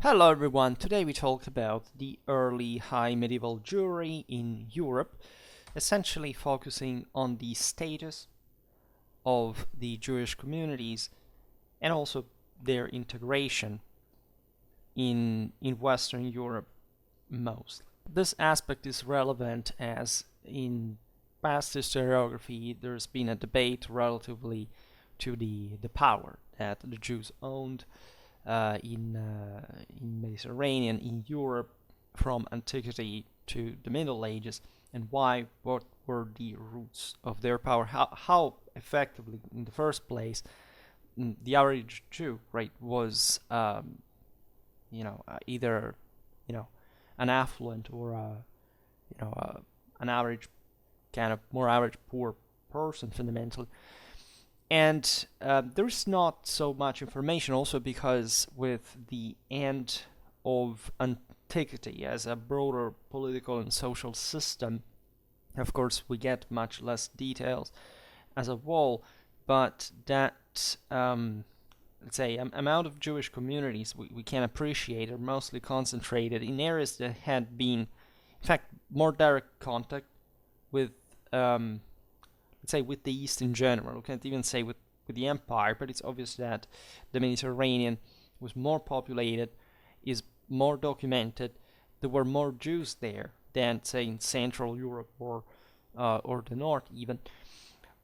Hello everyone, today we talked about the early high medieval Jewry in Europe, essentially focusing on the status of the Jewish communities and also their integration in Western Europe mostly. This aspect is relevant as in past historiography there's been a debate relatively to the power that the Jews owned in Mediterranean, in Europe, from antiquity to the Middle Ages, and what were the roots of their power, how effectively, in the first place, the average Jew, right, was, either, you know, an affluent or an average kind of more average poor person fundamentally. And there's not so much information also because with the end of antiquity as a broader political and social system, of course, we get much less details as a whole, but that, let's say, amount of Jewish communities we can appreciate are mostly concentrated in areas that had been, in fact, more direct contact with let's say with the East in general. We can't even say with the Empire, but it's obvious that the Mediterranean was more populated, is more documented. There were more Jews there than, say, in Central Europe or the North even.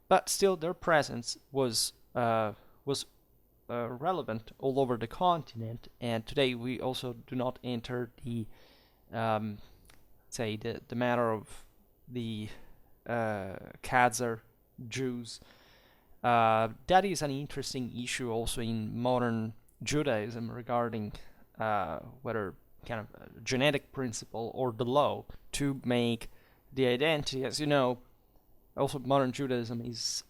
But still, their presence was relevant all over the continent. And today, we also do not enter the say the matter of the Khazar Jews. That is an interesting issue also in modern Judaism regarding whether kind of a genetic principle or the law to make the identity. As you know, also modern Judaism is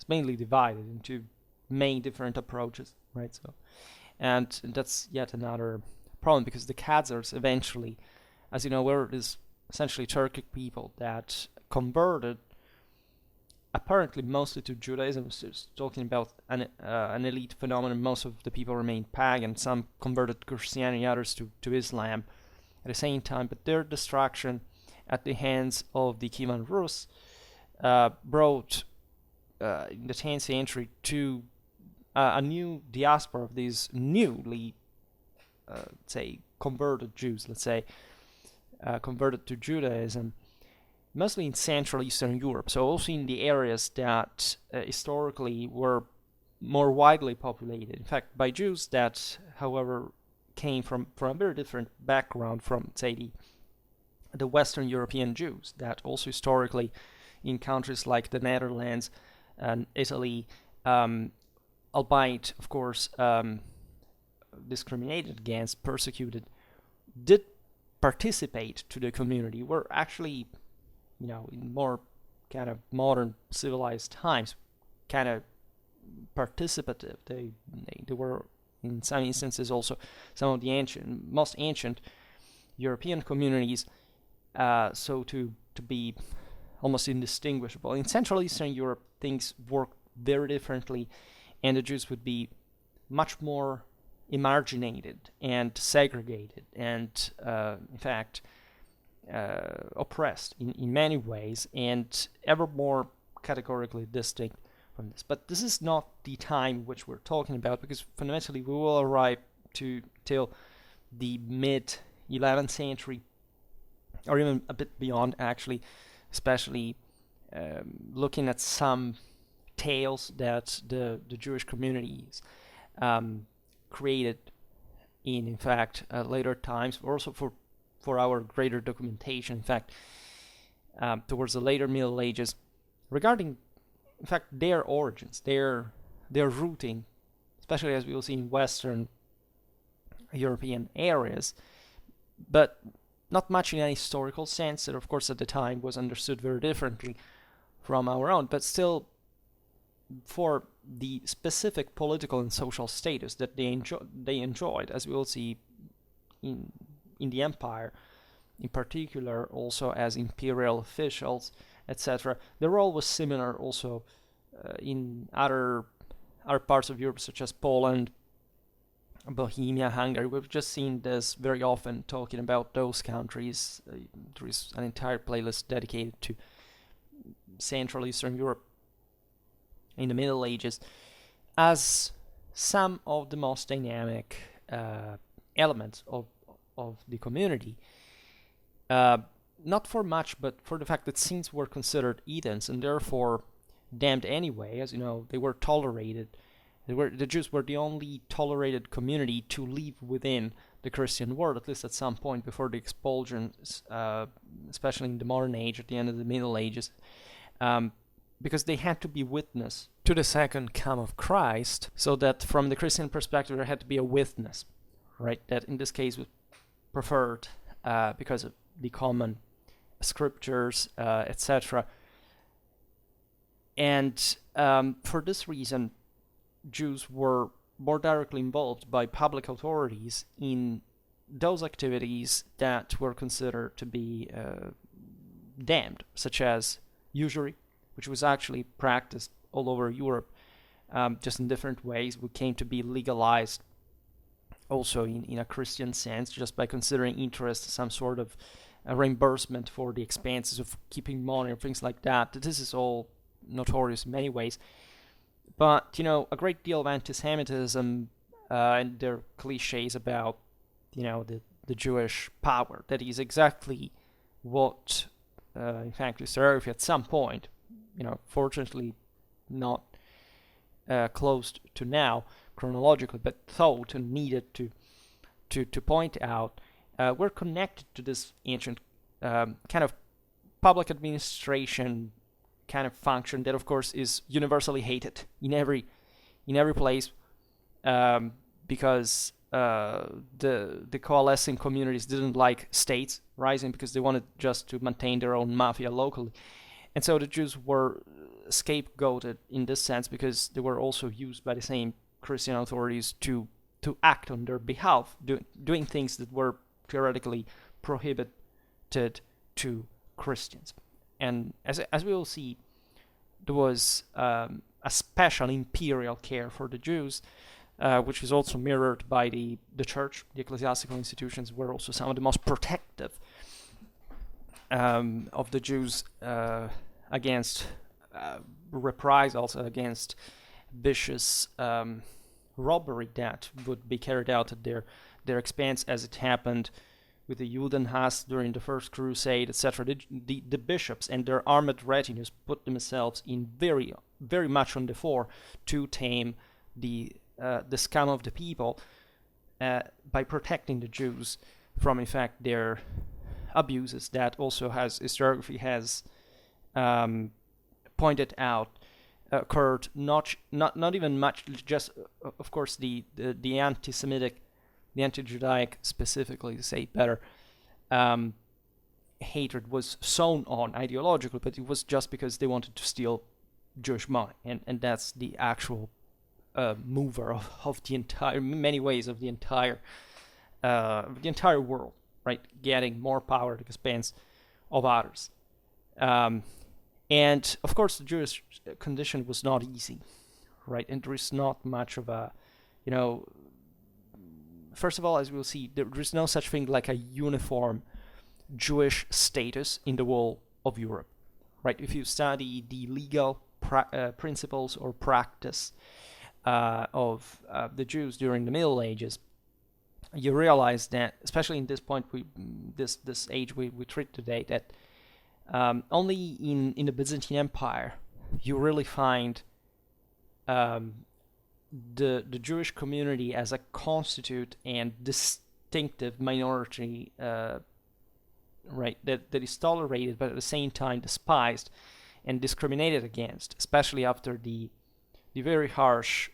mainly divided into many different approaches, right? So, and that's yet another problem because the Khazars eventually, as you know, were this essentially Turkic people that converted apparently mostly to Judaism. So it's talking about an elite phenomenon. Most of the people remained pagan. Some converted to Christianity, others to Islam at the same time. But their destruction at the hands of the Kievan Rus brought in the 10th century to a new diaspora of these newly, say, converted Jews, let's say, converted to Judaism, mostly in Central Eastern Europe, so also in the areas that historically were more widely populated, in fact, by Jews that, however, came from a very different background from, say, the Western European Jews, that also historically in countries like the Netherlands and Italy, albeit, of course, discriminated against, persecuted, did participate to the community, were actually, in more kind of modern civilized times, kind of participative. They were in some instances also some of the most ancient European communities, so to be almost indistinguishable. In Central Eastern Europe, things worked very differently, and the Jews would be much more emarginated and segregated, and in fact, oppressed in many ways, and ever more categorically distinct from this. But this is not the time which we're talking about, because fundamentally we will arrive till the mid 11th century, or even a bit beyond, actually, especially looking at some tales that the Jewish communities created in fact, later times, also for our greater documentation, in fact, towards the later Middle Ages, regarding, in fact, their origins, their rooting, especially as we will see in Western European areas, but not much in a historical sense, that of course at the time was understood very differently from our own, but still for the specific political and social status that they enjoyed, as we will see in the empire, in particular also as imperial officials, etc. The role was similar also in other parts of Europe, such as Poland, Bohemia, Hungary. We've just seen this very often talking about those countries. There is an entire playlist dedicated to Central Eastern Europe in the Middle Ages as some of the most dynamic elements of the community. Not for much, but for the fact that since were considered heathens and therefore damned anyway, as you know, they were tolerated. The Jews were the only tolerated community to live within the Christian world, at least at some point before the expulsions, especially in the modern age, at the end of the Middle Ages, because they had to be witness to the second come of Christ, so that from the Christian perspective there had to be a witness, right? That in this case was preferred because of the common scriptures, etc. And for this reason, Jews were more directly involved by public authorities in those activities that were considered to be damned, such as usury, which was actually practiced all over Europe, just in different ways. It came to be legalized also in a Christian sense, just by considering interest some sort of reimbursement for the expenses of keeping money or things like that. This is all notorious in many ways. But, a great deal of anti-Semitism and their cliches about, the Jewish power. That is exactly what, in fact, historiography at some point, fortunately not close to now chronologically, but thought and needed to point out, were connected to this ancient kind of public administration kind of function that, of course, is universally hated in every place, because the coalescing communities didn't like states rising because they wanted just to maintain their own mafia locally, and so the Jews were scapegoated in this sense because they were also used by the same Christian authorities to act on their behalf, doing things that were theoretically prohibited to Christians. And as we will see, there was a special imperial care for the Jews, which is also mirrored by the church. The ecclesiastical institutions were also some of the most protective of the Jews against reprisals, against vicious robbery that would be carried out at their expense, as it happened with the Judenhass during the First Crusade, etc. The bishops and their armed retinues put themselves in very, very much on the fore to tame the scum of the people by protecting the Jews from, in fact, their abuses. That also, has historiography has pointed out, occurred not even much, just of course the anti-Semitic, the anti-Judaic specifically, to say better, hatred was sown on ideologically, but it was just because they wanted to steal Jewish money, and that's the actual mover of the entire, in many ways, of the entire world, right? Getting more power at the expense of others. And of course, the Jewish condition was not easy, right? And there is not much of a, first of all, as we'll see, there is no such thing like a uniform Jewish status in the whole of Europe, right? If you study the legal principles or practice of the Jews during the Middle Ages, you realize that, especially in this point, this age we treat today, that only in the Byzantine Empire you really find the Jewish community as a constitute and distinctive minority, right? That is tolerated, but at the same time despised and discriminated against, especially after the very harsh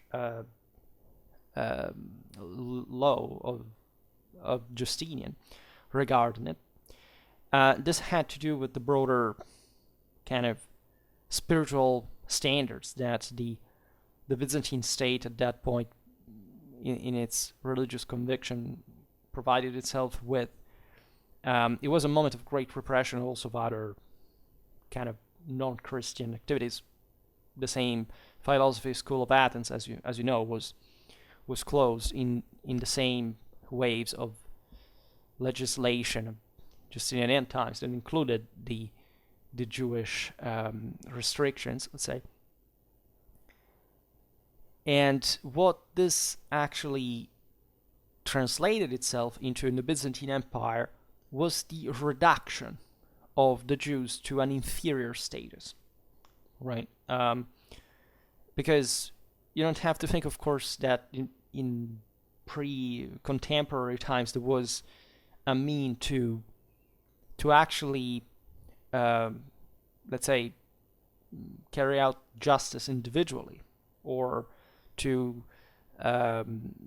law of Justinian regarding it. This had to do with the broader kind of spiritual standards that the Byzantine state at that point, in its religious conviction, provided itself with. It was a moment of great repression also of other kind of non-Christian activities. The same philosophy school of Athens, as you know, was was closed in the same waves of legislation of Justinian times that included the Jewish restrictions, let's say. And what this actually translated itself into in the Byzantine Empire was the reduction of the Jews to an inferior status, right? Because you don't have to think, of course, that in pre-contemporary times there was a mean to actually, let's say, carry out justice individually, or to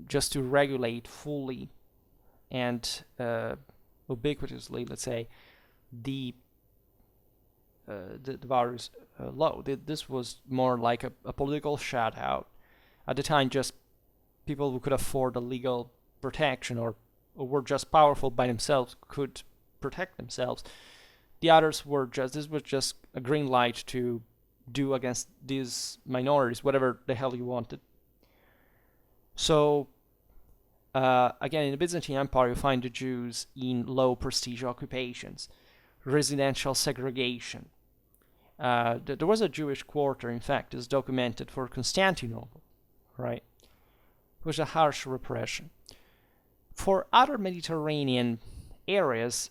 just to regulate fully and ubiquitously, let's say, the various law. This was more like a political shout-out. At the time, just people who could afford a legal protection or were just powerful by themselves could protect themselves. The others were just, this was just a green light to do against these minorities whatever the hell you wanted. So again, in the Byzantine Empire, you find the Jews in low prestige occupations, residential segregation. There was a Jewish quarter, in fact, is documented for Constantinople, right? It was a harsh repression. For other Mediterranean areas,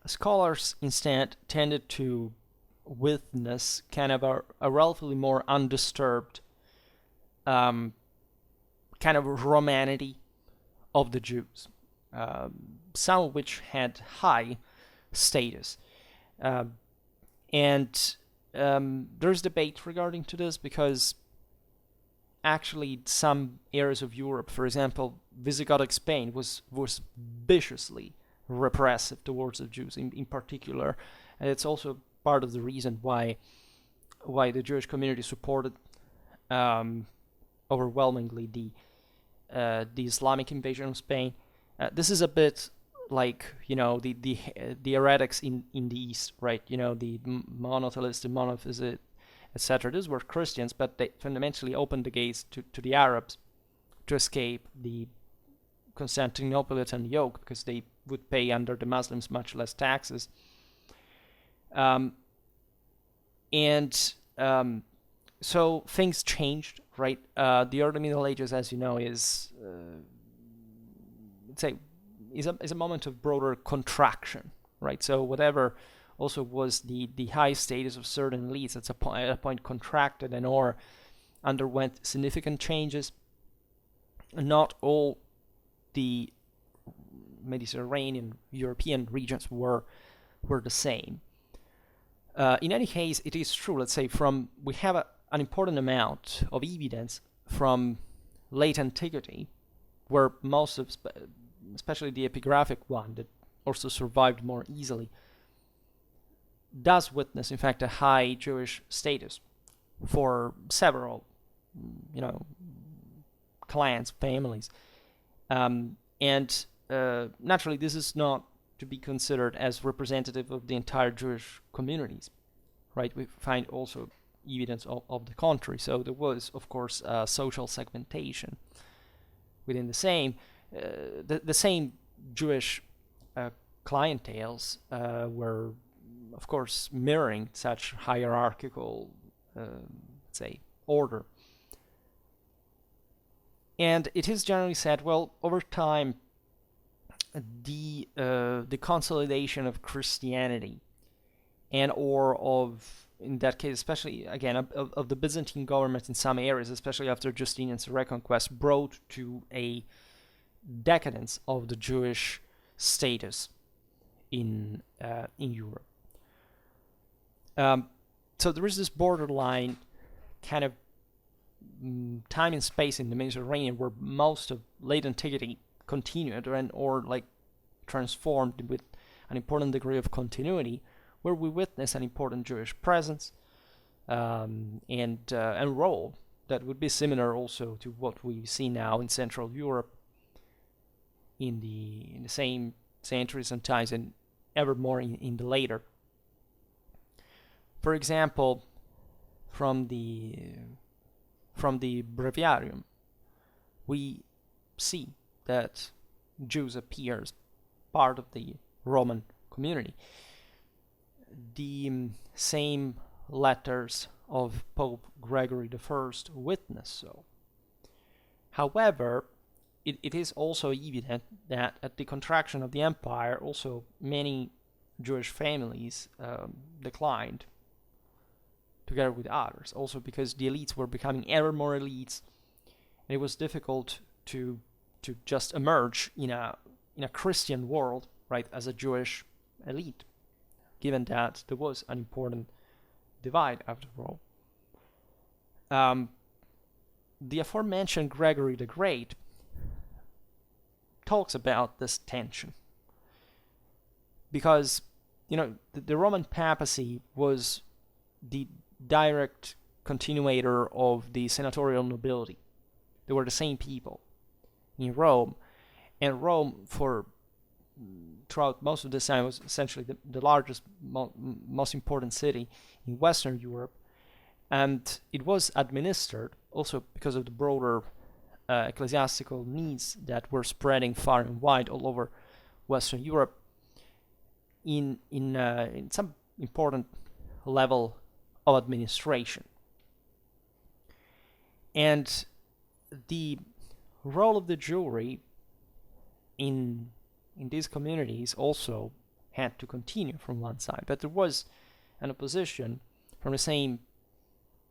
scholars instead tended to witness kind of a relatively more undisturbed kind of romanity of the Jews, some of which had high status. And there's debate regarding to this, because actually some areas of Europe, for example, Visigothic Spain was viciously repressive towards the Jews in particular, and it's also part of the reason why the Jewish community supported overwhelmingly the Islamic invasion of Spain. This is a bit like, the heretics in the East, right? The monotheists, the monophysite, etc. These were Christians, but they fundamentally opened the gates to the Arabs to escape the Constantinopolitan yoke, because they would pay under the Muslims much less taxes. So things changed, right? The early Middle Ages, as you know, is let's say is a moment of broader contraction, right? So whatever also was the high status of certain elites at a point contracted and or underwent significant changes. Not all the Mediterranean European regions were the same. In any case, it is true, let's say, we have an important amount of evidence from late antiquity, where most of, especially the epigraphic one that also survived more easily, does witness, in fact, a high Jewish status for several, clans, families. And naturally, this is not to be considered as representative of the entire Jewish communities, right? We find also evidence of the contrary. So there was, of course, social segmentation within the same Jewish clienteles were, of course, mirroring such hierarchical, let's say, order. And it is generally said, well, over time, the consolidation of Christianity and or of, in that case, especially, again, of the Byzantine government in some areas, especially after Justinian's reconquest, brought to a decadence of the Jewish status in Europe. So there is this borderline kind of time and space in the Mediterranean where most of late antiquity continued or like transformed with an important degree of continuity, where we witness an important Jewish presence and role that would be similar also to what we see now in Central Europe in the same centuries and times, and ever more in the later. For example, from the breviarium, we see that Jews appear as part of the Roman community. The same letters of Pope Gregory I witness so. However, it is also evident that at the contraction of the empire, also many Jewish families declined together with others, also because the elites were becoming ever more elites, and it was difficult to just emerge in a Christian world, right, as a Jewish elite, given that there was an important divide after all. The aforementioned Gregory the Great talks about this tension because the Roman papacy was the direct continuator of the senatorial nobility. They were the same people in Rome, and Rome throughout most of this time was essentially the largest, most important city in Western Europe, and it was administered also because of the broader ecclesiastical needs that were spreading far and wide all over Western Europe in some important level of administration. And the role of the Jewry in these communities also had to continue from one side, but there was an opposition from the same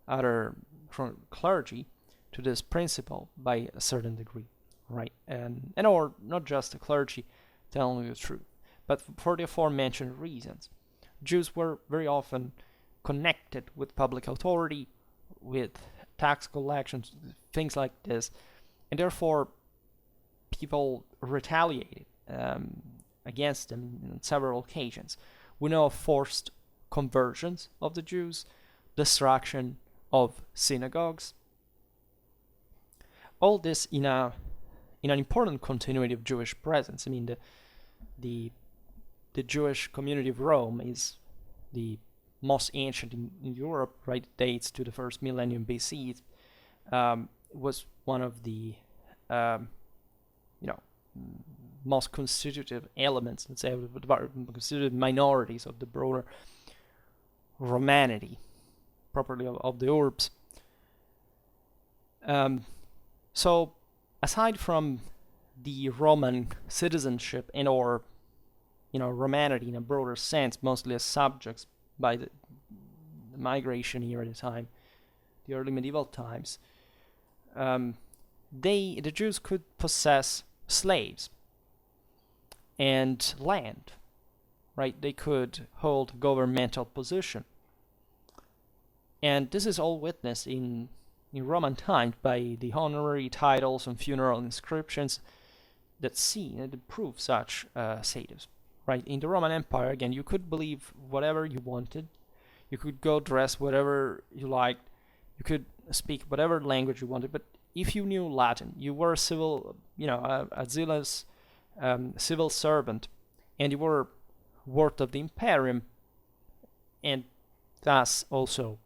from clergy to this principle by a certain degree, right? And or not just the clergy telling the truth, but for the aforementioned reasons. Jews were very often connected with public authority, with tax collections, things like this, and therefore people retaliated against them on several occasions. We know of forced conversions of the Jews, destruction of synagogues. All this in an important continuity of Jewish presence. I mean, the Jewish community of Rome is the most ancient in Europe, right? It dates to the first millennium BC. It was one of the most constitutive elements, let's say, constitutive minorities of the broader Romanity, properly of the urbs. So, aside from the Roman citizenship and or Romanity in a broader sense, mostly as subjects by the migration here at the time, the early medieval times, the Jews could possess slaves and land, right? They could hold governmental position. And this is all witnessed in Roman times by the honorary titles and funeral inscriptions that prove such status, right? In the Roman Empire, again, you could believe whatever you wanted. You could go dress whatever you liked. You could speak whatever language you wanted. But if you knew Latin, you were a civil, a zealous civil servant, and you were worth of the imperium, and thus also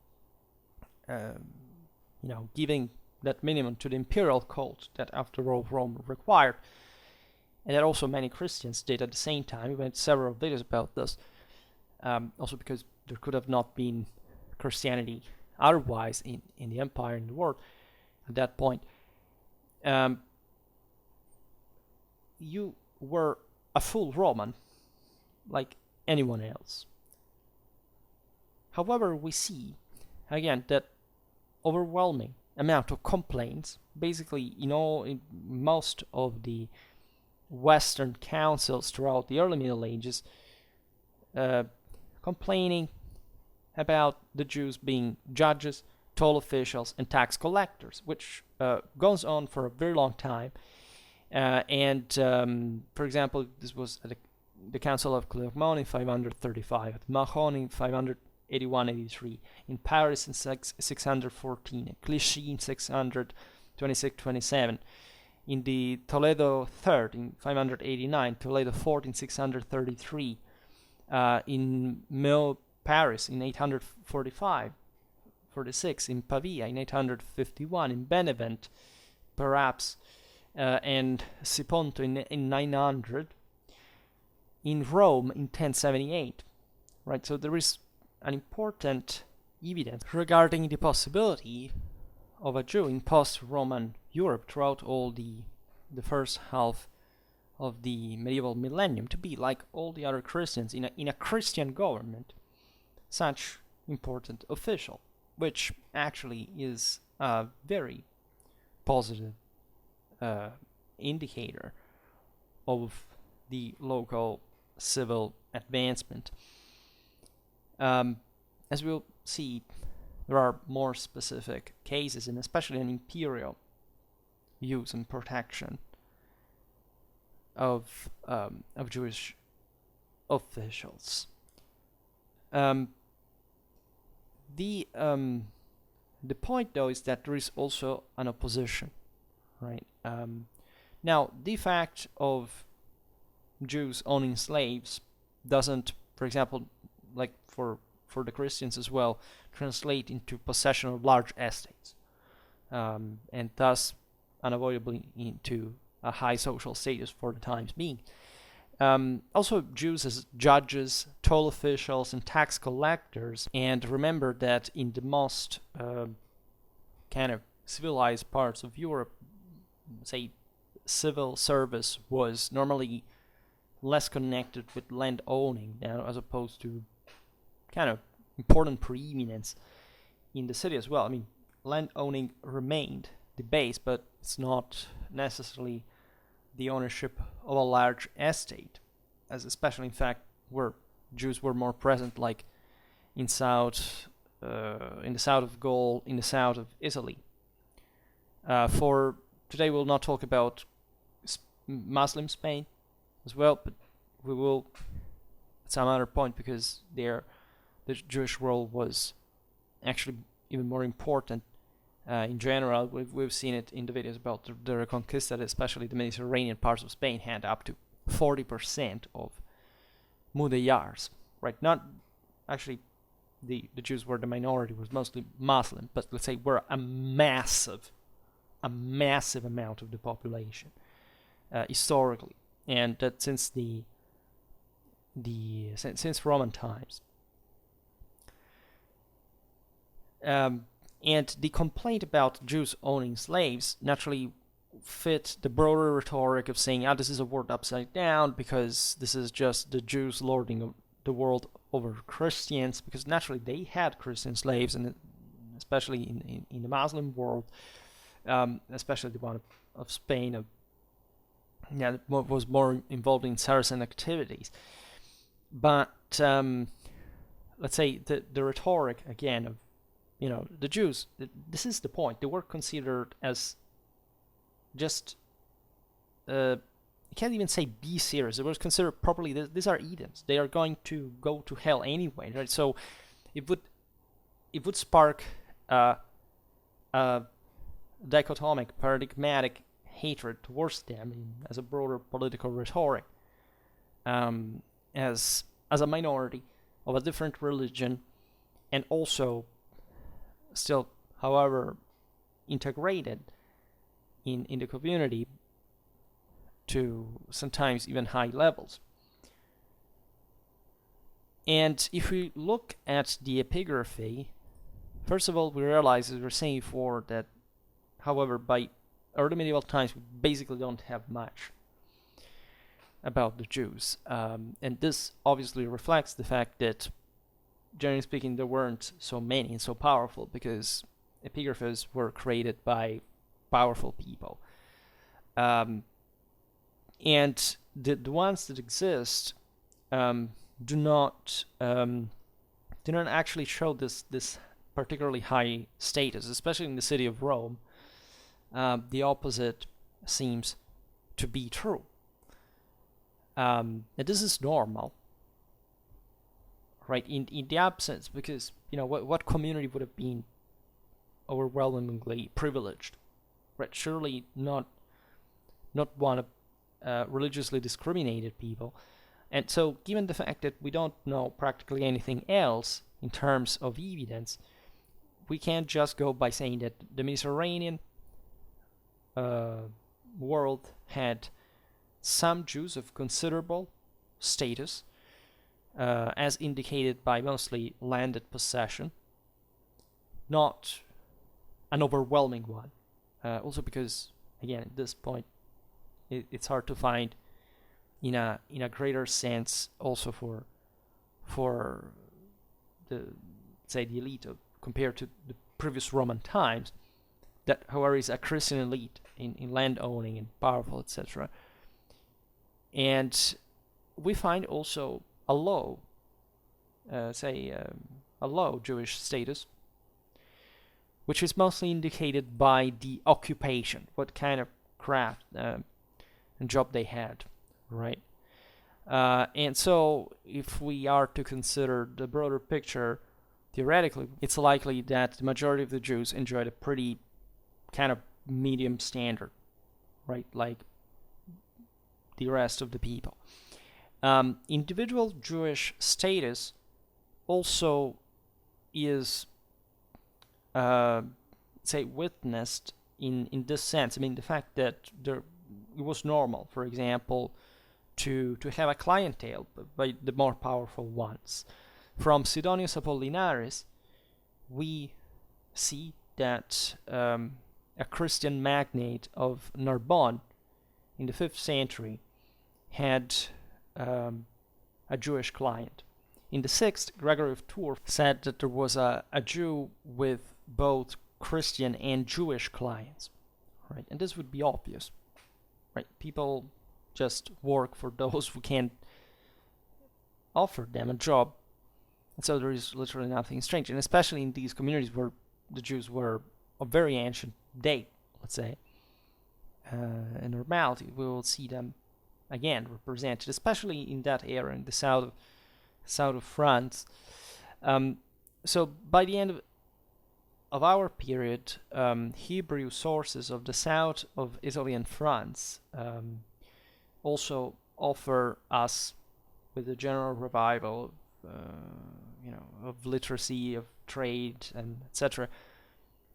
giving that minimum to the imperial cult that after all Rome required, and that also many Christians did at the same time. We made several videos about this, also because there could have not been Christianity otherwise in the empire, in the world at that point. You were a full Roman like anyone else. However, we see again that overwhelming amount of complaints, basically in most of the Western councils throughout the early Middle Ages, complaining about the Jews being judges, toll officials, and tax collectors, which goes on for a very long time. For example, this was at the Council of Clermont in 535, at Mahon in 581-83, in Paris in 614, at Clichy in 626-27, in the Toledo Third in 589, Toledo Fourth in 633, in Meaux, Paris in 845, 46, in Pavia in 851, in Benevent, perhaps and Siponto in 900, in Rome in 1078, right? So there is an important evidence regarding the possibility of a Jew in post-Roman Europe throughout all the first half of the medieval millennium to be like all the other Christians in a Christian government, such important official, which actually is a very positive indicator of the local civil advancement. As we'll see, there are more specific cases, and especially an imperial use and protection of Jewish officials. The point, though, is that there is also an opposition, right? Now, the fact of Jews owning slaves doesn't, for example, like for the Christians as well, translate into possession of large estates, and thus unavoidably into a high social status for the times being. Also, Jews as judges, toll officials, and tax collectors. And remember that in the most kind of civilized parts of Europe, say, civil service was normally less connected with land owning as opposed to kind of important preeminence in the city as well. I mean, land owning remained the base, but it's not necessarily the ownership of a large estate, as especially in fact where Jews were more present, like in the south of Gaul, in the south of Italy. For today, we'll not talk about Muslim Spain as well, but we will at some other point, because the Jewish role was actually even more important. In general, we've seen it in the videos about the Reconquista, that especially the Mediterranean parts of Spain had up to 40% of Mudéjars, right? Not actually, the Jews were the minority, was mostly Muslim, but let's say were a massive amount of the population historically, and that since since Roman times. And the complaint about Jews owning slaves naturally fit the broader rhetoric of saying, this is a world upside down, because this is just the Jews lording the world over Christians, because naturally they had Christian slaves, and especially in the Muslim world, especially the one of Spain, was more involved in Saracen activities. But let's say the rhetoric again of, the Jews, this is the point. They were considered as just, you can't even say be serious. They were considered properly, these are heathens. They are going to go to hell anyway, right? So it would spark a dichotomic, paradigmatic hatred towards them as a broader political rhetoric, as a minority of a different religion, and also still, however, integrated in the community to sometimes even high levels. And if we look at the epigraphy, first of all, we realize, as we were saying before, that, however, by early medieval times, we basically don't have much about the Jews. And this obviously reflects the fact that, generally speaking, there weren't so many and so powerful, because epigraphers were created by powerful people. And the ones that exist do not actually show this particularly high status, especially in the city of Rome. The opposite seems to be true. And this is normal, right? In the absence, because what community would have been overwhelmingly privileged, right? Surely not one of religiously discriminated people. And so, given the fact that we don't know practically anything else in terms of evidence, we can't just go by saying that the Mediterranean world had some Jews of considerable status, as indicated by mostly landed possession, not an overwhelming one. Also because, again, at this point, it's hard to find in a greater sense also for the, say, the elite compared to the previous Roman times, that however is a Christian elite in land owning and powerful, etc. And we find also a low, a low Jewish status, which is mostly indicated by the occupation, what kind of craft and job they had, right? And so if we are to consider the broader picture, theoretically, it's likely that the majority of the Jews enjoyed a pretty kind of medium standard, right? Like the rest of the people. Individual Jewish status also is, say, witnessed in this sense. I mean, the fact that it was normal, for example, to have a clientele by the more powerful ones. From Sidonius Apollinaris, we see that a Christian magnate of Narbonne in the 5th century had a Jewish client. In the 6th, Gregory of Tours said that there was a Jew with both Christian and Jewish clients, right? And this would be obvious, right? People just work for those who can't offer them a job. And so there is literally nothing strange, and especially in these communities where the Jews were of very ancient date, let's say, in normality, we will see them again represented, especially in that area in the south of France. So by the end of our period, Hebrew sources of the south of Italy and France also offer us, with the general revival of literacy, of trade, and etc.,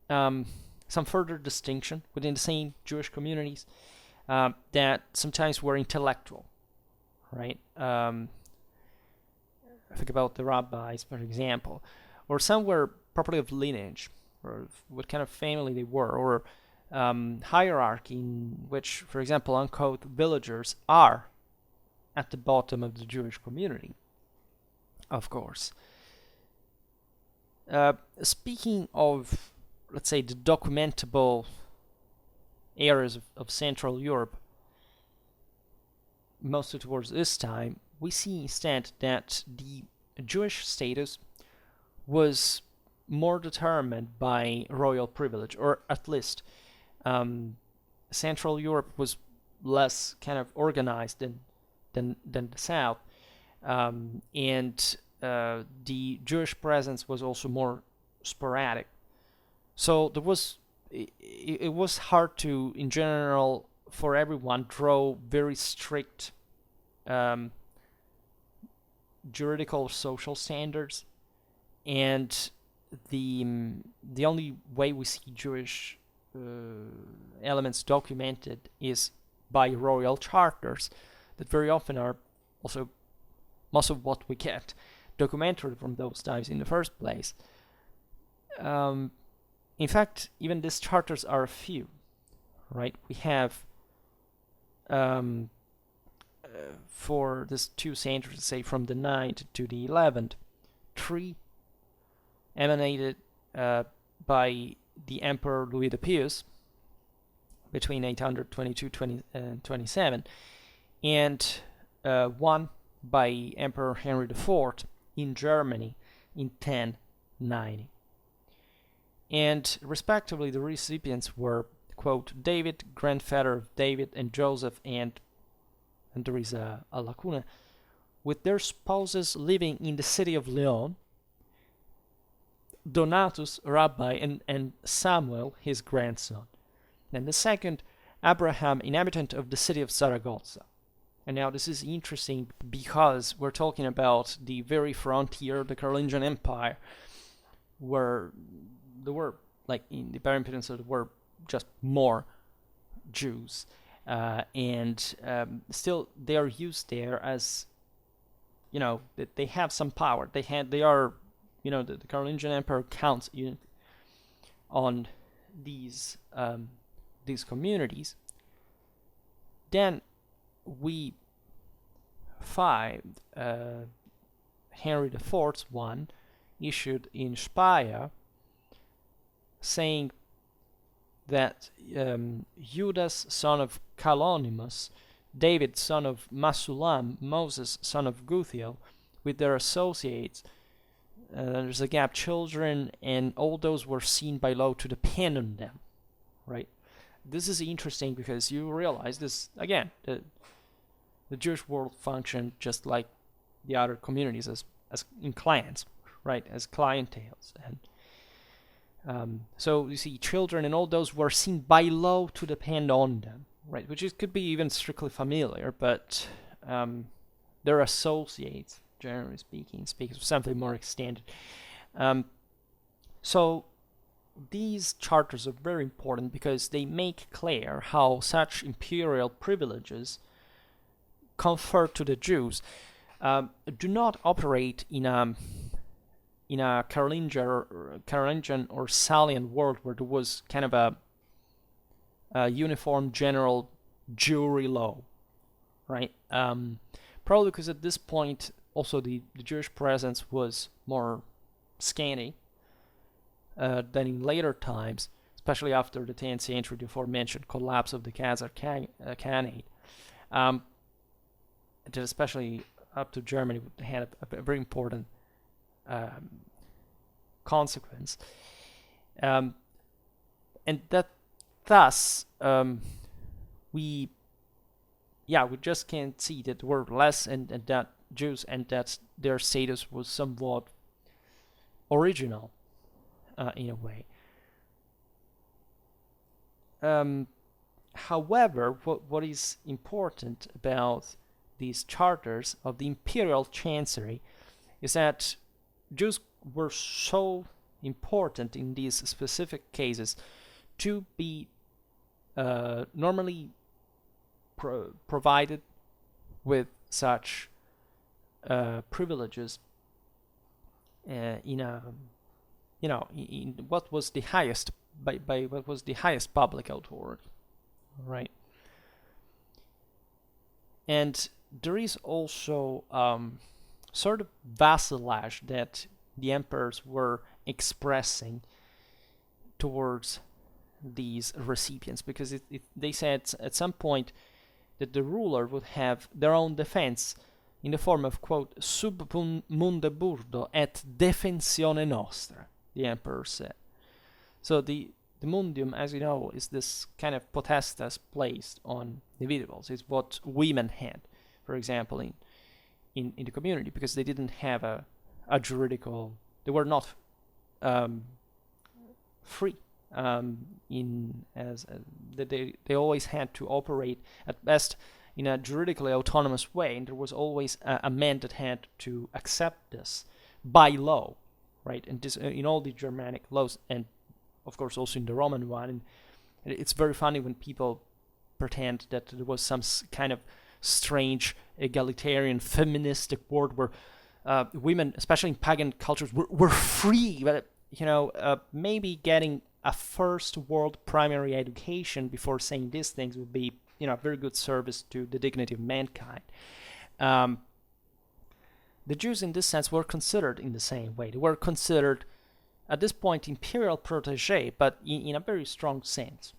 some further distinction within the same Jewish communities that sometimes were intellectual, right? Think about the rabbis, for example, or some were properly of lineage, or what kind of family they were, or hierarchy in which, for example, unquote, villagers are at the bottom of the Jewish community, of course. Speaking of, let's say, the documentable areas of Central Europe, mostly towards this time, we see instead that the Jewish status was more determined by royal privilege, or at least Central Europe was less kind of organized than the South, and the Jewish presence was also more sporadic. So it was hard to, in general, for everyone, draw very strict juridical social standards, and the only way we see Jewish elements documented is by royal charters that very often are also most of what we get documented from those times in the first place. In fact, even these charters are few, right? We have for these 2 centuries, say from the 9th to the 11th, 3 emanated by the Emperor Louis the Pious between 822 and 27, and 1 by Emperor Henry IV in Germany in 1090. And respectively, the recipients were, quote, David, grandfather of David, and Joseph, and there is a lacuna, with their spouses living in the city of Lyon, Donatus, rabbi, and Samuel, his grandson. And the second, Abraham, inhabitant of the city of Zaragoza. And now this is interesting because we're talking about the very frontier of the Carolingian Empire, where there were, like in the Iberian Peninsula, there were just more Jews. and still they are used there as, they have some power. They are, the Carolingian Emperor counts on these communities. Then we find Henry IV's one issued in Speyer, saying that Judas, son of Kalonymus, David, son of Masulam, Moses, son of Guthiel, with their associates, there's a gap, children, and all those were seen by law to depend on them, right? This is interesting because you realize this, again, the Jewish world functioned just like the other communities as in clans, right, as clienteles. And so you see, children and all those were seen by law to depend on them, right, which could be even strictly familiar, but their associates, generally speaking something more extended. So these charters are very important because they make clear how such imperial privileges conferred to the Jews do not operate in a Carolingian or Salian world where there was kind of a uniform general Jewry law, right? Probably because at this point also the Jewish presence was more scanty than in later times, especially after the 10th century, the aforementioned collapse of the Khazar Khanate. Especially up to Germany had a very important consequence, and that thus we just can't see that there were less and that Jews and that their status was somewhat original in a way. However, what is important about these charters of the imperial chancery is that Jews were so important in these specific cases to be normally provided with such privileges in what was the highest by what was the highest public authority, right? And there is also sort of vassalage that the emperors were expressing towards these recipients, because they said at some point that the ruler would have their own defense in the form of, quote, sub munde burdo et defensione nostra, the emperor said. So the mundium, as you know, is this kind of potestas placed on individuals. It's what women had, for example, in the community, because they didn't have a juridical, they were not free they always had to operate at best in a juridically autonomous way, and there was always a man that had to accept this by law, right? And this in all the Germanic laws, and of course also in the Roman one. And it's very funny when people pretend that there was some kind of strange egalitarian feministic world where women, especially in pagan cultures, were free, but maybe getting a first world primary education before saying these things would be a very good service to the dignity of mankind. The Jews in this sense were considered in the same way. They were considered at this point imperial protege, but in a very strong sense,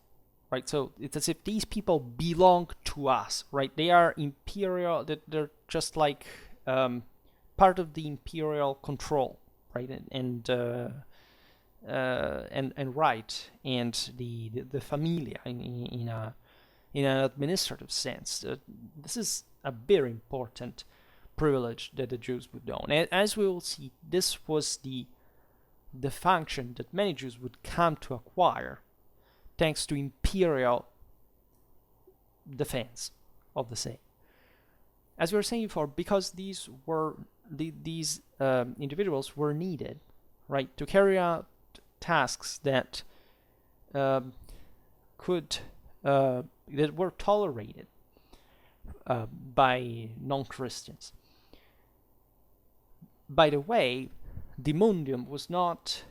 right? So it's as if these people belong to us, right? They are imperial, they're just like part of the imperial control, right? And right, and the familia in an administrative sense. This is a very important privilege that the Jews would own. And as we will see, this was the function that many Jews would come to acquire thanks to imperial defense of the same. As we were saying before, because these individuals were needed, right, to carry out tasks that could that were tolerated by non-Christians. By the way, the mundium was not,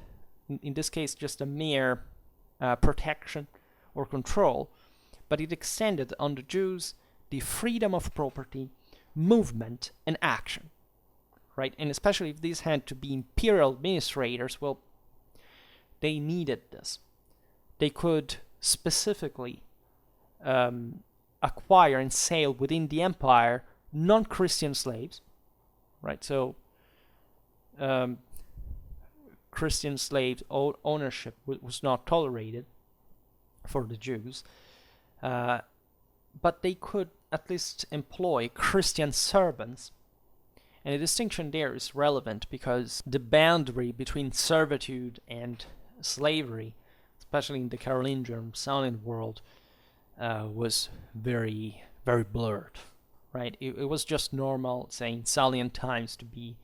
in this case, just a mere protection or control, but it extended on the Jews the freedom of property, movement, and action, right? And especially if these had to be imperial administrators, well, they needed this. They could specifically acquire and sell within the empire non-Christian slaves, right? So Christian slaves ownership was not tolerated for the Jews, but they could at least employ Christian servants. And the distinction there is relevant because the boundary between servitude and slavery, especially in the Carolingian Salian world, was very, very blurred, right? It was just normal, say, in Salian times, to be,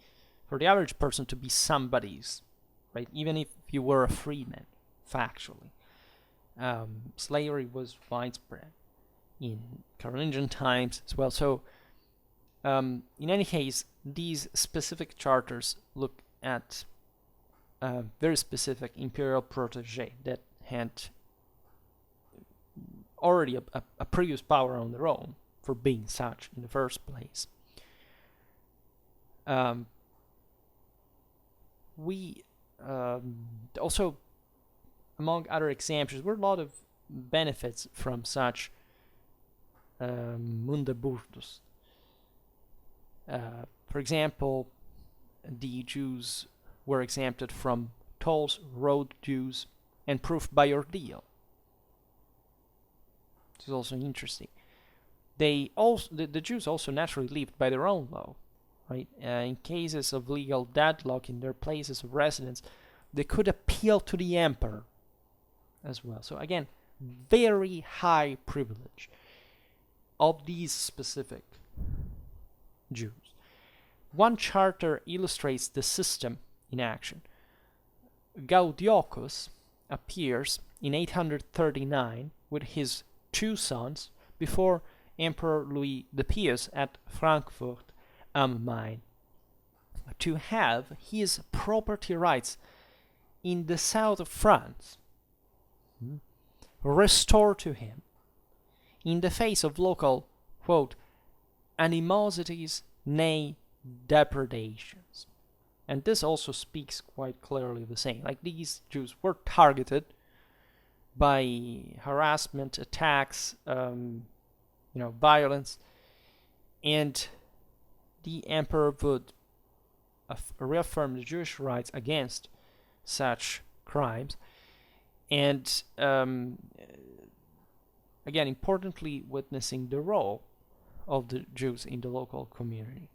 for the average person, to be somebody's, right? Even if you were a freeman, factually. Slavery was widespread in Carolingian times as well. So, in any case, these specific charters look at a very specific imperial protege that had already a previous power on their own for being such in the first place. We also, among other examples, were a lot of benefits from such Mundeburdus. For example, the Jews were exempted from tolls, road dues, and proof by ordeal. This is also interesting. The Jews also naturally lived by their own law, right? In cases of legal deadlock in their places of residence, they could appeal to the emperor as well. So again, very high privilege of these specific Jews. One charter illustrates the system in action. Gaudiochus appears in 839 with his two sons before Emperor Louis the Pious at Frankfurt am Main to have his property rights in the south of France restored to him in the face of local, quote, animosities, nay, depredations. And this also speaks quite clearly the same. Like, these Jews were targeted by harassment, attacks, violence, and the emperor would reaffirm the Jewish rights against such crimes, and again, importantly, witnessing the role of the Jews in the local community.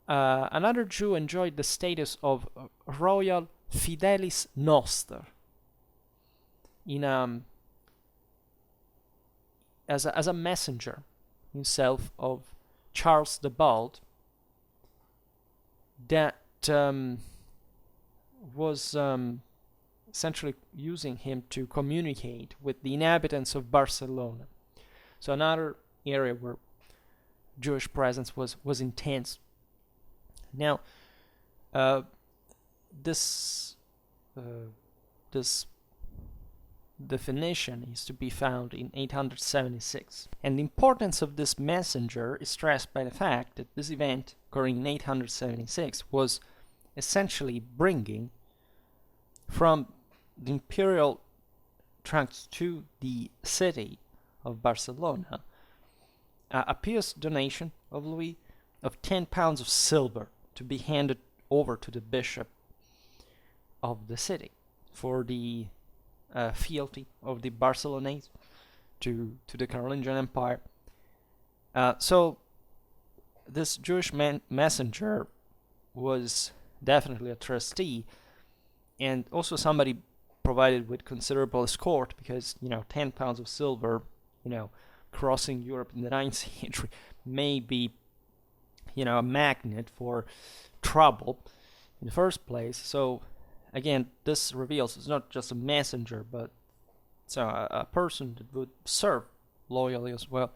Another Jew enjoyed the status of royal fidelis noster as a messenger himself of Charles the Bald, that was essentially using him to communicate with the inhabitants of Barcelona. So another area where Jewish presence was intense. Now, this definition is to be found in 876, and the importance of this messenger is stressed by the fact that this event, occurring in 876, was essentially bringing from the imperial trunks to the city of Barcelona a pious donation of Louis of 10 pounds of silver to be handed over to the bishop of the city for the fealty of the Barcelonese to the Carolingian Empire. So this Jewish messenger was definitely a trustee, and also somebody provided with considerable escort, because 10 pounds of silver, crossing Europe in the 9th century may be a magnet for trouble in the first place. So again, this reveals it's not just a messenger, but So a person that would serve loyally as well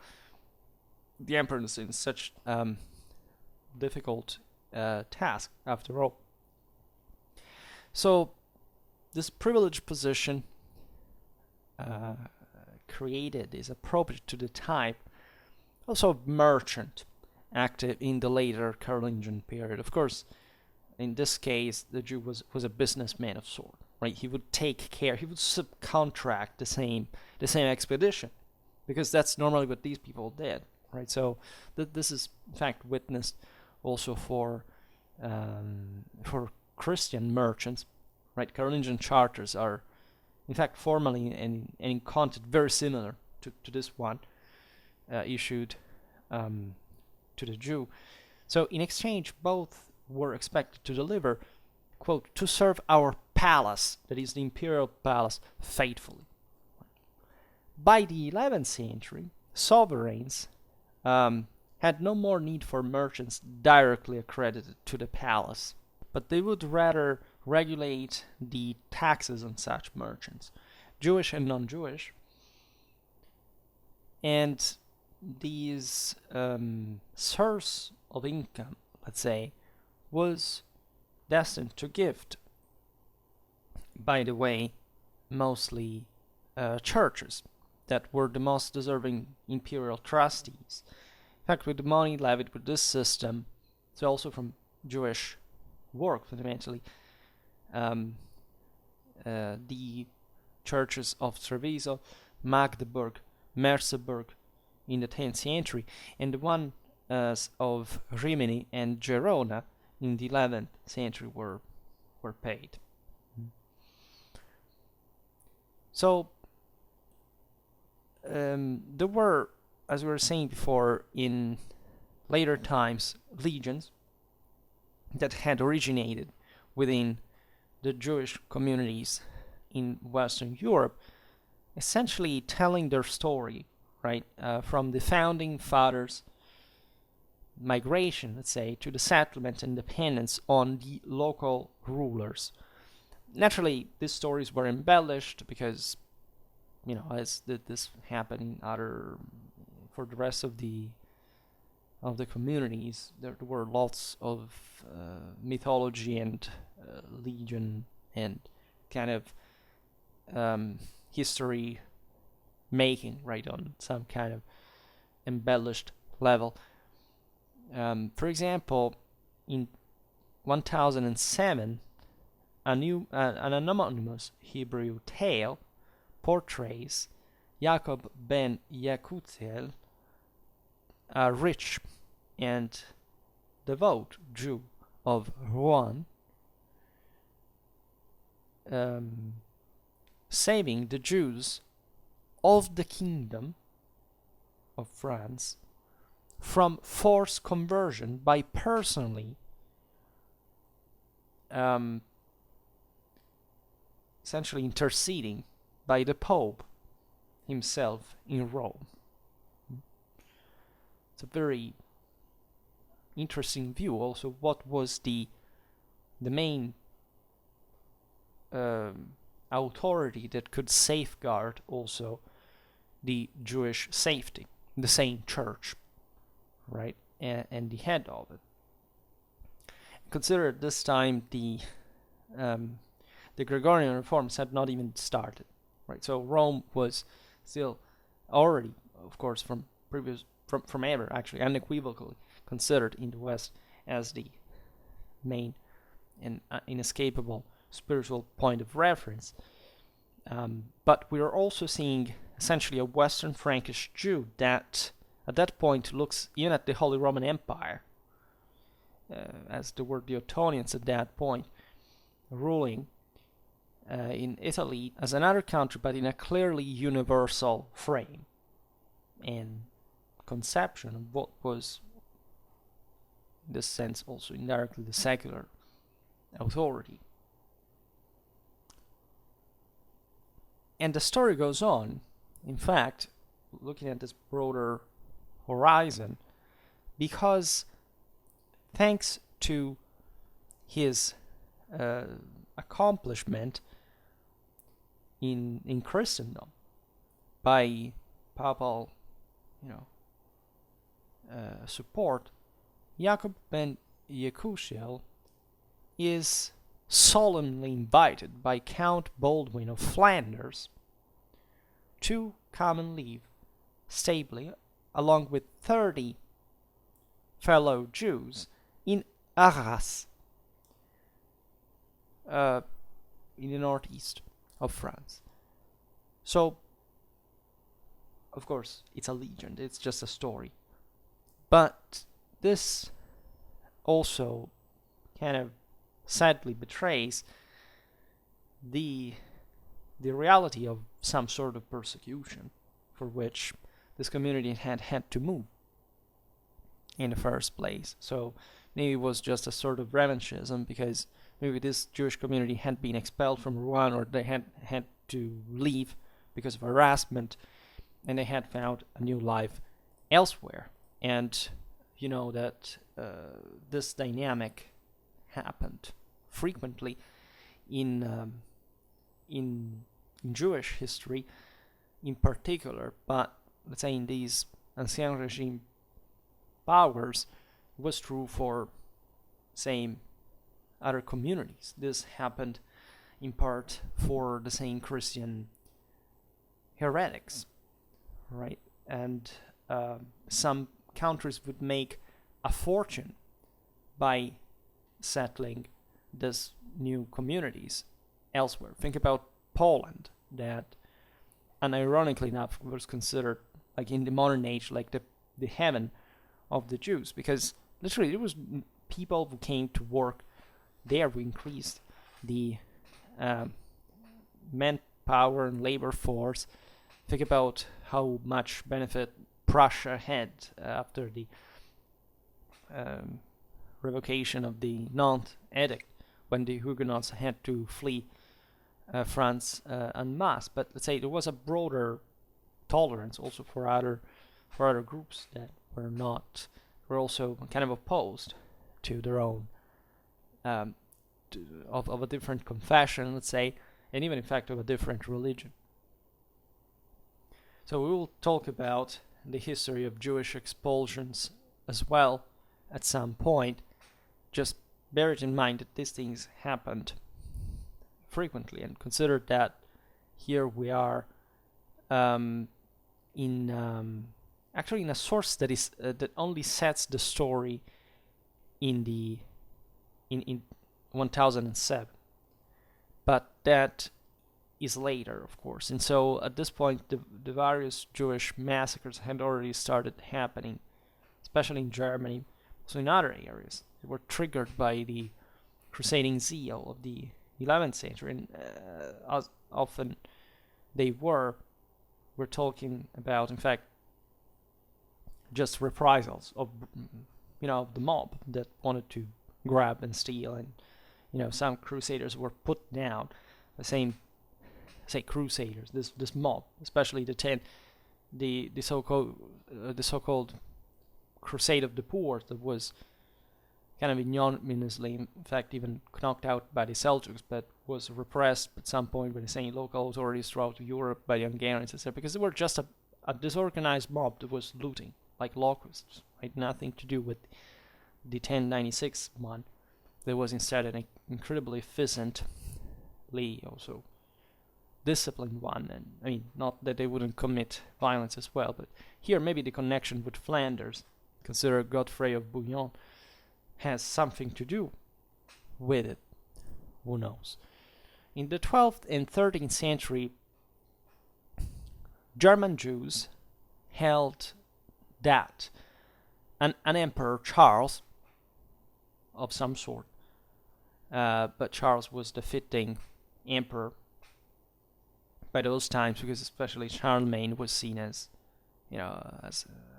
the emperor in such difficult task after all. So this privileged position created is appropriate to the type also of merchant active in the later Carolingian period. Of course, in this case, the Jew was a businessman of sort, right? He would take care, he would subcontract the same expedition, because that's normally what these people did, right? So this is in fact witnessed also for Christian merchants, right? Carolingian charters are in fact formally and in content very similar to this one issued to the Jew. So in exchange, both were expected to deliver, quote, to serve our palace, that is the imperial palace, faithfully. By the 11th century, sovereigns had no more need for merchants directly accredited to the palace, but they would rather regulate the taxes on such merchants, Jewish and non-Jewish. And these source of income, let's say, was destined to gift, by the way, mostly churches that were the most deserving imperial trustees. In fact, with the money levied with this system, so also from Jewish work fundamentally, the churches of Treviso, Magdeburg, Merseburg in the 10th century, and the ones of Rimini and Gerona in the 11th century were paid. So there were, as we were saying before, in later times, legions that had originated within the Jewish communities in Western Europe, essentially telling their story, right, from the founding fathers' migration, let's say, to the settlement and dependence on the local rulers. Naturally, these stories were embellished because, as this happened in other, for the rest of the communities, there were lots of mythology and legend and kind of history making, right, on some kind of embellished level. For example, in 1007, an anonymous Hebrew tale portrays Jacob ben Yekutiel, a rich and devout Jew of Rouen, saving the Jews of the kingdom of France from forced conversion by personally essentially interceding by the Pope himself in Rome. It's a very interesting view. Also, what was the main authority that could safeguard also the Jewish safety? The same church, right, and the head of it. Consider at this time the Gregorian reforms had not even started, right? So Rome was still already, of course, from ever actually unequivocally considered in the West as the main and inescapable spiritual point of reference. But we are also seeing essentially a Western Frankish Jew that at that point looks even at the Holy Roman Empire, as there were the Ottonians at that point, ruling in Italy as another country, but in a clearly universal frame and conception of what was, in this sense, also indirectly the secular authority. And the story goes on, in fact, looking at this broader horizon, because thanks to his accomplishment in Christendom, by papal, support, Jacob ben Yekusiel is solemnly invited by Count Baldwin of Flanders to come and live stably, along with 30 fellow Jews, in Arras, in the northeast of France. So, of course, it's a legend, it's just a story. But this also kind of sadly betrays the reality of some sort of persecution for which this community had to move in the first place. So maybe it was just a sort of revanchism because maybe this Jewish community had been expelled from Rouen, or they had to leave because of harassment, and they had found a new life elsewhere. And you know that this dynamic happened frequently in Jewish history in particular, but let's say in these Ancien Regime powers, it was true for same other communities. This happened in part for the same Christian heretics, right? And some countries would make a fortune by settling these new communities elsewhere. Think about Poland, that, and ironically enough, was considered, like in the modern age, like the heaven of the Jews, because literally there was people who came to work there who increased the manpower and labor force. Think about how much benefit Prussia had after the revocation of the Nantes Edict, when the Huguenots had to flee France en masse. But let's say there was a broader tolerance also for other groups that were also kind of opposed to their own of a different confession, let's say, and even in fact of a different religion. So we will talk about the history of Jewish expulsions as well at some point. Just bear it in mind that these things happened frequently, and consider that here we are actually in a source that is that only sets the story in 1007, but that is later, of course. And so at this point, the various Jewish massacres had already started happening, especially in Germany, also in other areas. They were triggered by the crusading zeal of the 11th century, and as often they we're talking about, in fact, just reprisals of the mob that wanted to grab and steal, and some crusaders were put down. The same, say, crusaders, this mob, especially the so-called Crusade of the Poor, that was kind of ignominiously, in fact, even knocked out by the Seljuks, but was repressed at some point by the same local authorities throughout Europe, by the Hungarians, etc., because they were just a disorganized mob that was looting like locusts, right? Nothing to do with the 1096 one. There was instead an incredibly efficiently also disciplined one. And I mean, not that they wouldn't commit violence as well, but here maybe the connection with Flanders, consider Godfrey of Bouillon, has something to do with it. Who knows? In the 12th and 13th century, German Jews held that an emperor, Charles, of some sort, but Charles was the fitting emperor by those times, because especially Charlemagne was seen as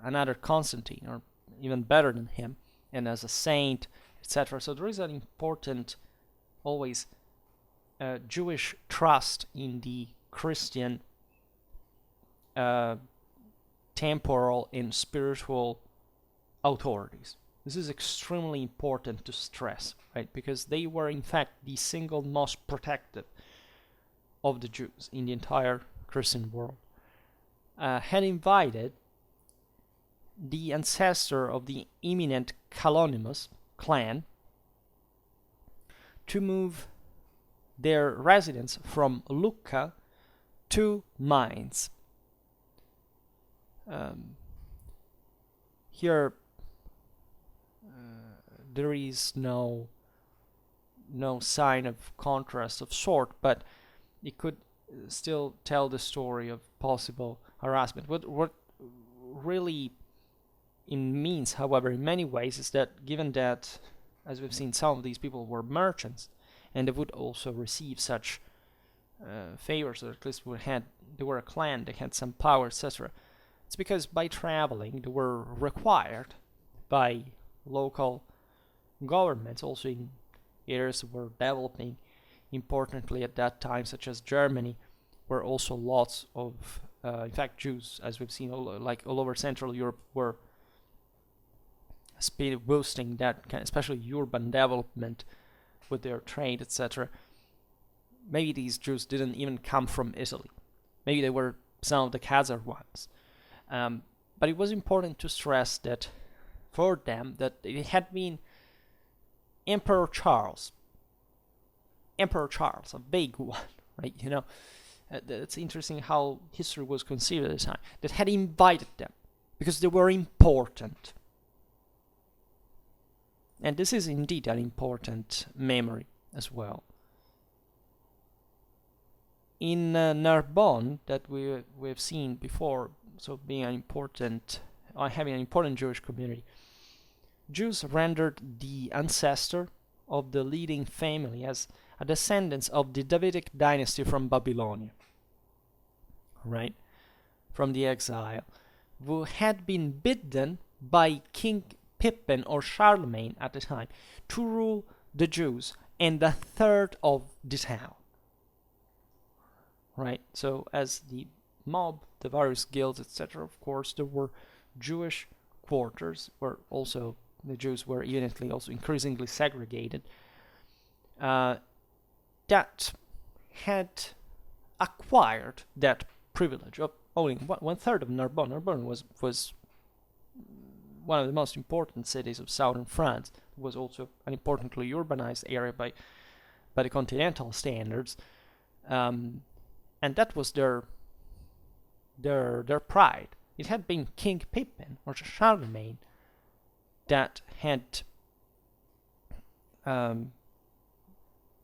another Constantine, or even better than him, and as a saint, etc. So there is an important, always, Jewish trust in the Christian temporal and spiritual authorities. This is extremely important to stress, right? Because they were, in fact, the single most protective of the Jews in the entire Christian world. had invited the ancestor of the eminent Kalonymus clan to move their residence from Lucca to Mainz. Here, there is no sign of contrast of sort, but it could still tell the story of possible harassment. What really it means, however, in many ways, is that given that, as we've seen, some of these people were merchants, and they would also receive such favors, or at least they were a clan, they had some power, etc. It's because by traveling, they were required by local governments, also in areas that were developing importantly at that time, such as Germany, where also lots of, in fact, Jews, as we've seen, all over Central Europe, were boosting that kind, especially urban development with their trade, etc. Maybe these Jews didn't even come from Italy. Maybe they were some of the Khazar ones. But it was important to stress that for them that it had been Emperor Charles, a big one, right? It's interesting how history was conceived at the time, that had invited them because they were important. And this is indeed an important memory as well. In Narbonne, that we've seen before, so being having an important Jewish community, Jews rendered the ancestor of the leading family as a descendant of the Davidic dynasty from Babylonia, right, from the exile, who had been bidden by King Pippin or Charlemagne at the time to rule the Jews and a third of the town. Right, so as the mob, the various guilds, etc., of course, there were Jewish quarters where also the Jews were evidently also increasingly segregated, that had acquired that privilege of owning one third of Narbonne. Narbonne was one of the most important cities of southern France. It was also an importantly urbanized area by the continental standards, and that was their pride. It had been King Pippin or Charlemagne that had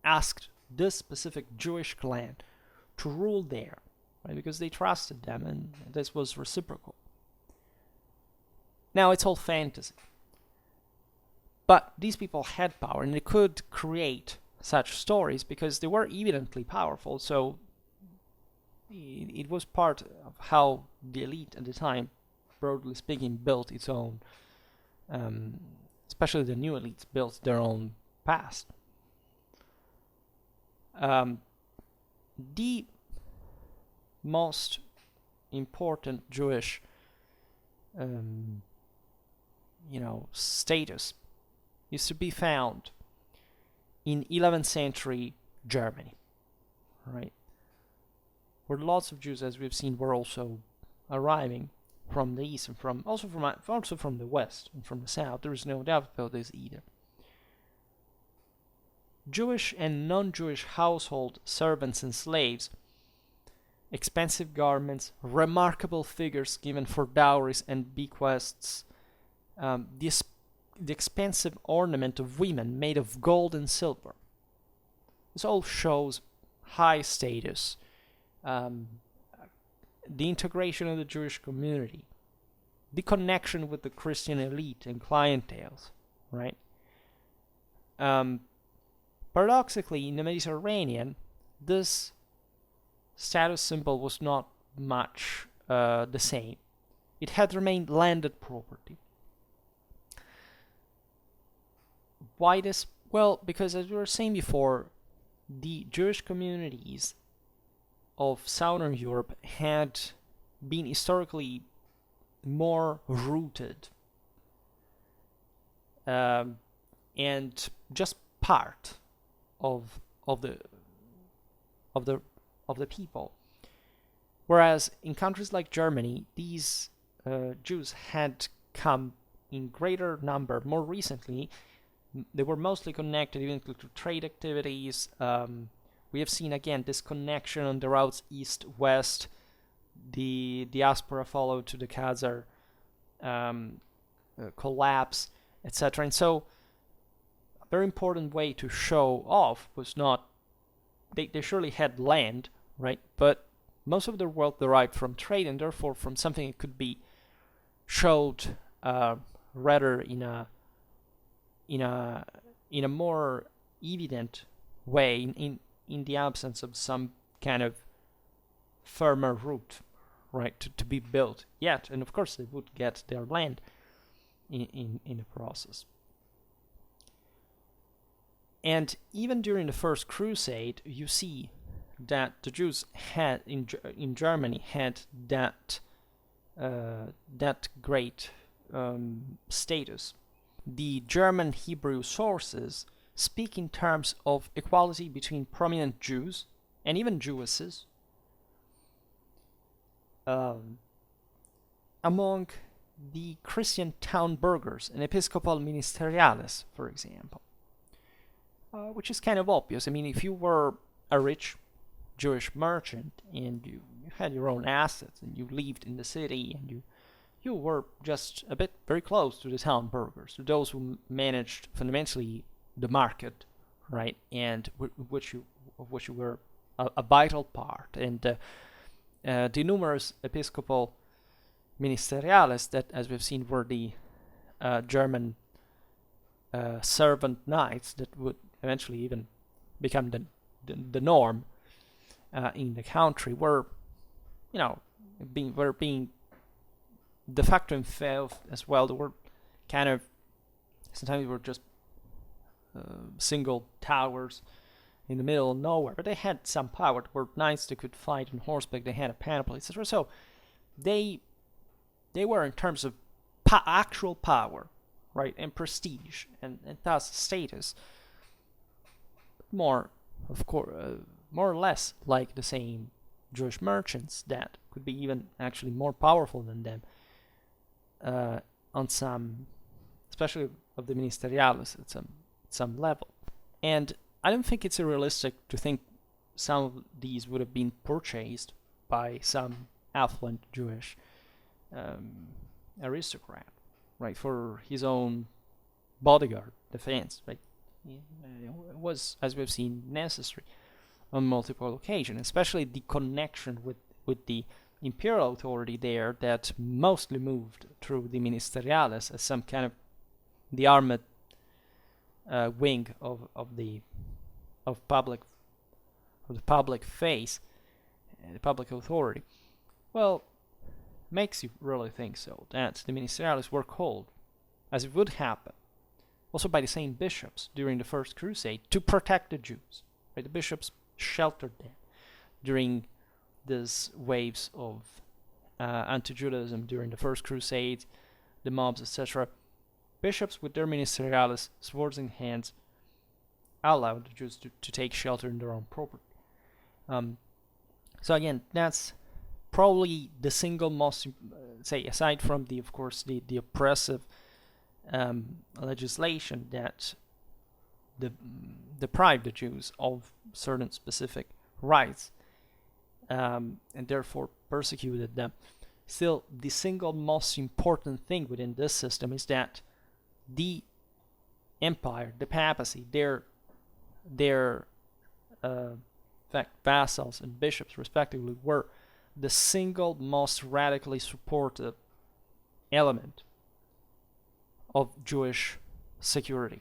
asked this specific Jewish clan to rule there, right? Because they trusted them, and this was reciprocal. Now it's all fantasy, but these people had power, and they could create such stories because they were evidently powerful. So it was part of how the elite at the time, broadly speaking, built its own, especially the new elites, built their own past. The most important Jewish status is to be found in 11th century Germany, right? Where lots of Jews, as we've seen, were also arriving from the east and also from the west and from the south. There is no doubt about this either. Jewish and non-Jewish household servants and slaves, expensive garments, remarkable figures given for dowries and bequests, the expensive ornament of women made of gold and silver. This all shows high status, the integration of the Jewish community, the connection with the Christian elite and clienteles, right? Paradoxically, in the Mediterranean, this status symbol was not much the same. It had remained landed property. Why this? Well, because as we were saying before, the Jewish communities of Southern Europe had been historically more rooted and just part of the people. Whereas in countries like Germany, these Jews had come in greater number more recently. They were mostly connected even to trade activities. We have seen again this connection on the routes east-west. The diaspora followed to the Khazar collapse, etc. And so a very important way to show off was not, they surely had land, right? But most of their wealth derived from trade, and therefore from something that could be showed rather in a more evident way in the absence of some kind of firmer route, right, to be built yet. And of course they would get their land in the process. And even during the First Crusade, you see that the Jews had in Germany had that great status. The German Hebrew sources speak in terms of equality between prominent Jews and even Jewesses among the Christian town burghers and episcopal ministeriales, for example, which is kind of obvious. I mean, if you were a rich Jewish merchant and you had your own assets and you lived in the city and you were just a bit very close to the town burghers, to those who managed fundamentally the market, right, and of which you were a vital part. And the numerous episcopal ministeriales that, as we've seen, were the German servant knights that would eventually even become the norm in the country, were being de facto in faith as well. They were kind of, sometimes they were just single towers in the middle of nowhere, but they had some power. They were knights, they could fight on horseback, they had a panoply, etc. So they were, in terms of actual power, right, and prestige, and thus status, more or less like the same Jewish merchants that could be even actually more powerful than them on some, especially of the ministeriales, at some level. And I don't think it's realistic to think some of these would have been purchased by some affluent Jewish aristocrat, right, for his own bodyguard defense, right? It was, as we've seen, necessary on multiple occasions, especially the connection with the imperial authority there that mostly moved through the ministeriales as some kind of the armored wing of the public face, the public authority. Well, makes you really think so that the ministeriales were called, as it would happen, also by the same bishops during the First Crusade, to protect the Jews. Right? The bishops sheltered them during these waves of anti-Judaism during the First Crusade, the mobs, etc. Bishops with their ministeriales, swords in hands, allowed the Jews to take shelter in their own property. So again, that's probably the single most, aside from the oppressive legislation that deprived the Jews of certain specific rights, and therefore persecuted them. Still, the single most important thing within this system is that the empire, the papacy, their vassals and bishops respectively, were the single most radically supported element of Jewish security,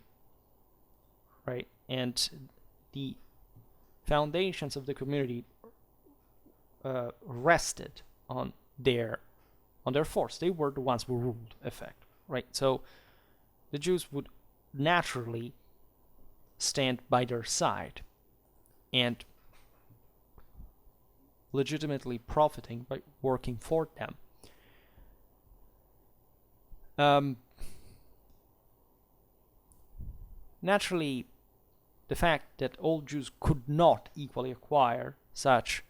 right? And the foundations of the community rested on their force. They were the ones who ruled, effect, right? So the Jews would naturally stand by their side and legitimately profiting by working for them. Naturally, the fact that all Jews could not equally acquire such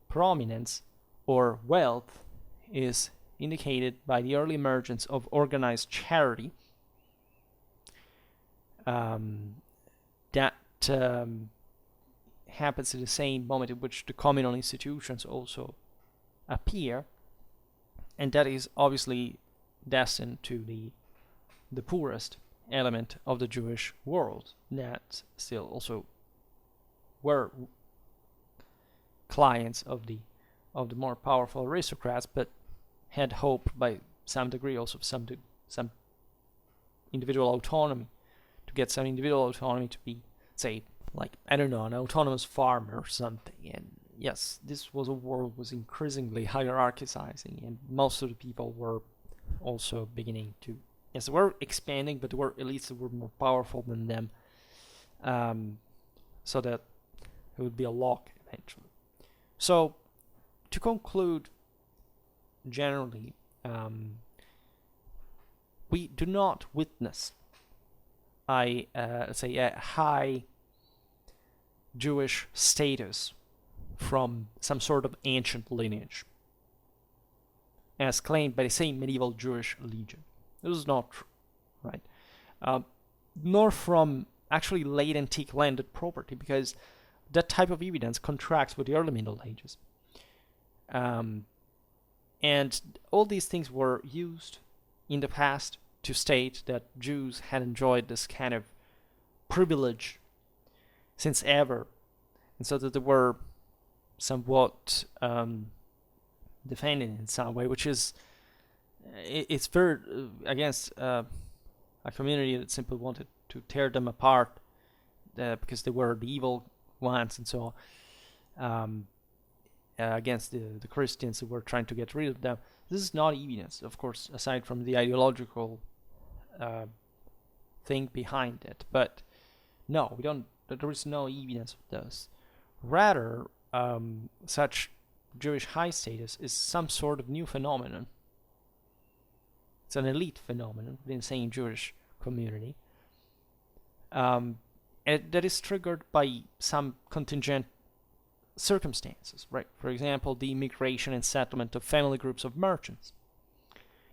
prominence or wealth is indicated by the early emergence of organized charity that happens at the same moment in which the communal institutions also appear, and that is obviously destined to the poorest element of the Jewish world that still also were clients of the more powerful aristocrats, but had hope by some degree also some individual autonomy, to get some individual autonomy to be, say, like, I don't know, an autonomous farmer or something. And yes, this was a world was increasingly hierarchizing, and most of the people were also beginning to, yes, they were expanding, but there were elites that were more powerful than them, so that it would be a lock eventually. So, to conclude, generally, we do not witness let's say a high Jewish status from some sort of ancient lineage, as claimed by the same medieval Jewish legion. This is not true, right? Nor from actually late antique landed property, because that type of evidence contrasts with the early Middle Ages. And all these things were used in the past to state that Jews had enjoyed this kind of privilege since ever, and so that they were somewhat defended in some way, which is, it's very against a community that simply wanted to tear them apart because they were the evil ones and so on, against the Christians who were trying to get rid of them. This is not evidence, of course, aside from the ideological thing behind it. But no, we don't. There is no evidence of this. Rather, such Jewish high status is some sort of new phenomenon. It's an elite phenomenon within the same Jewish community, and that is triggered by some contingent circumstances, right? For example, the immigration and settlement of family groups of merchants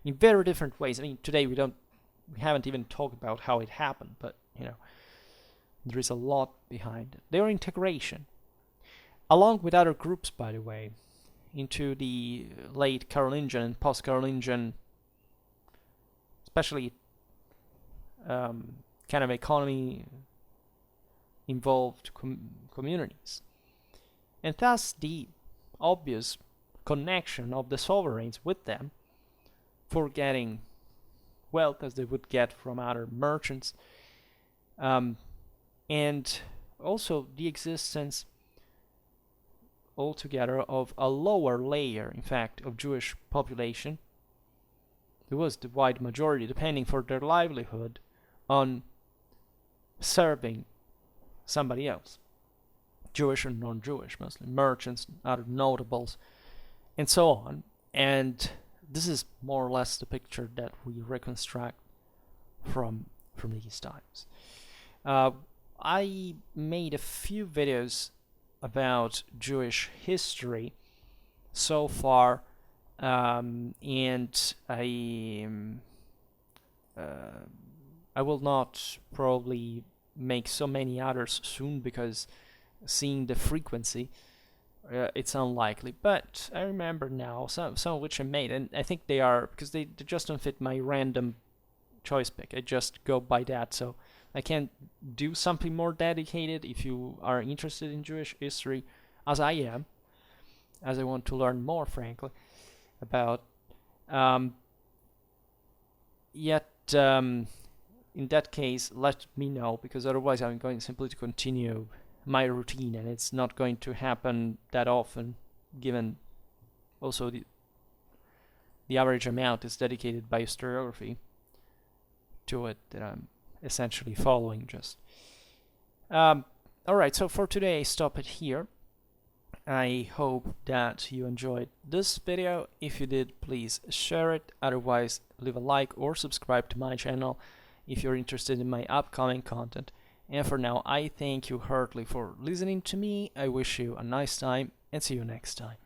in very different ways. I mean, today we haven't even talked about how it happened, but there is a lot behind it. Their integration, along with other groups, by the way, into the late Carolingian and post-Carolingian, especially kind of economy involved communities. And thus the obvious connection of the sovereigns with them for getting wealth as they would get from other merchants, and also the existence altogether of a lower layer, in fact, of Jewish population. There was the wide majority depending for their livelihood on serving somebody else, Jewish or non-Jewish, mostly merchants, other notables, and so on. And this is more or less the picture that we reconstruct from these times. I made a few videos about Jewish history so far, and I will not probably make so many others soon, because seeing the frequency, it's unlikely. But I remember now some of which I made, and I think they are, because they just don't fit my random choice pick. I just go by that, so I can't do something more dedicated. If you are interested in Jewish history, as I am, as I want to learn more, frankly, about, in that case, let me know, because otherwise I'm going simply to continue my routine, and it's not going to happen that often, given also the average amount is dedicated by historiography to it that I'm essentially following just. Alright, so for today I stop it here. I hope that you enjoyed this video. If you did, please share it. Otherwise, leave a like or subscribe to my channel if you're interested in my upcoming content. And for now, I thank you heartily for listening to me. I wish you a nice time and see you next time.